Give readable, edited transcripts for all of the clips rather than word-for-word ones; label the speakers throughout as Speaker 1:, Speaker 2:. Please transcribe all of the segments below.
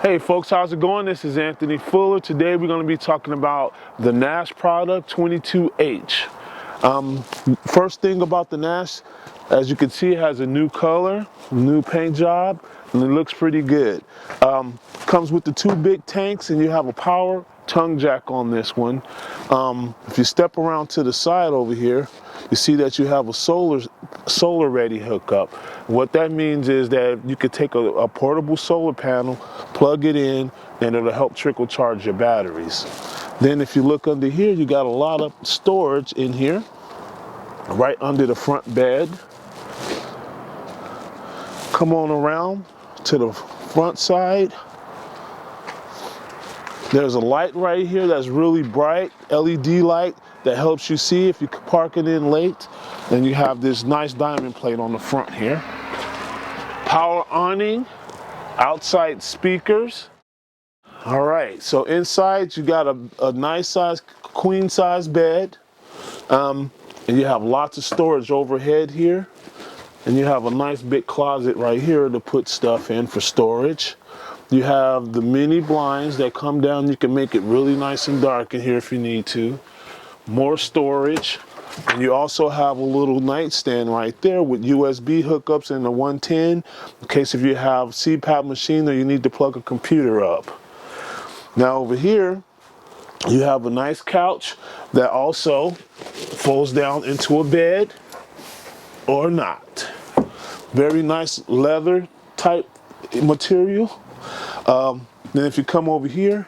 Speaker 1: Hey folks, how's it going? This is Anthony.Fuller. Today we're going to be talking about the Nash product 22H. First thing about the Nash, as you can see, it has a new color, new paint job, and it looks pretty good. Comes with the two big tanks, and you have a power tongue jack on this one. If you step around to the side over here, you see that you have a solar ready hookup. What that means is that you could take a portable solar panel, plug it in, and it'll help trickle charge your batteries. Then if you look under here, you got a lot of storage in here, right under the front bed. Come on around to the front side. There's a light right here that's really bright, LED light, that helps you see if you're parking in late. Then you have this nice diamond plate on the front here. Power awning, outside speakers. All right, so inside you got a nice size, queen size bed. And you have lots of storage overhead here. And you have a nice big closet right here to put stuff in for storage. You have the mini blinds that come down. You can make it really nice and dark in here if you need to. More storage. And you also have a little nightstand right there with USB hookups and the 110 in case if you have CPAP machine or you need to plug a computer up. Now over here, you have a nice couch that also folds down into a bed or not. Very nice leather type material. Then if you come over here,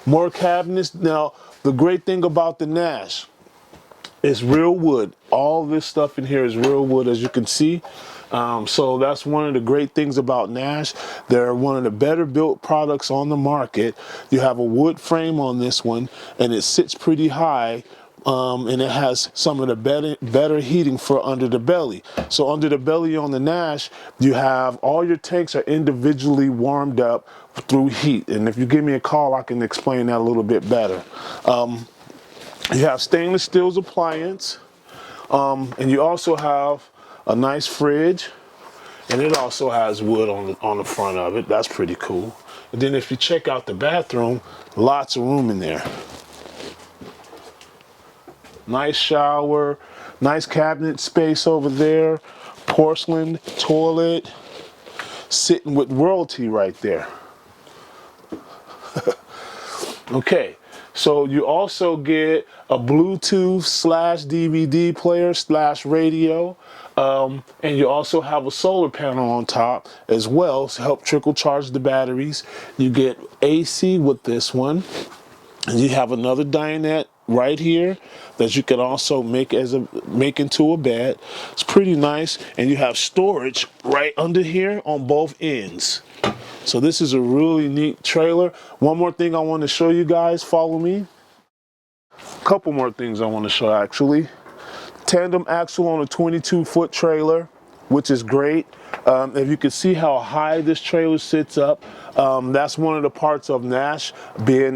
Speaker 1: more cabinets. Now, the great thing about the Nash is real wood. All this stuff in here is real wood, as you can see. So that's one of the great things about Nash. They're one of the better built products on the market. You have a wood frame on this one, and it sits pretty high. And it has some of the better heating for under the belly. So under the belly on the Nash, you have all your tanks are individually warmed up through heat. And if you give me a call, I can explain that a little bit better. You have stainless steel appliance, and you also have a nice fridge, and it also has wood on the front of it. That's pretty cool. And then if you check out the bathroom, lots of room in there. Nice shower, nice cabinet space over there, porcelain toilet, sitting with royalty right there. Okay, so you also get a Bluetooth / DVD player / radio, and you also have a solar panel on top as well to help trickle charge the batteries. You get AC with this one, and you have another dinette right here that you can also make into a bed. It's pretty nice, and you have storage right under here on both ends. So this is a really neat trailer. One more thing I want to show you guys. Follow me. A couple more things I want to show actually. Tandem axle on a 22-foot trailer, which is great. If you can see how high this trailer sits up, that's one of the parts of Nash,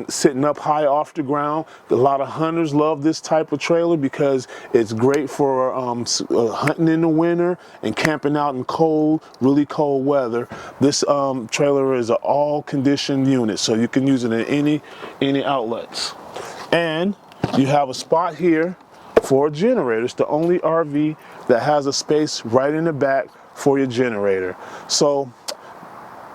Speaker 1: sitting up high off the ground. A lot of hunters love this type of trailer because it's great for hunting in the winter and camping out in really cold weather. This trailer is an all-condition unit, so you can use it in any outlets. And you have a spot here for a generator. It's the only RV that has a space right in the back for your generator. So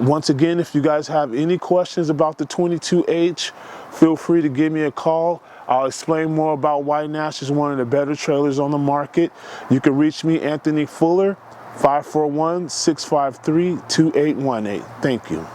Speaker 1: once again, if you guys have any questions about the 22H, feel free to give me a call. I'll explain more about why Nash is one of the better trailers on the market. You can reach me, Anthony Fuller, 541-653-2818. Thank you.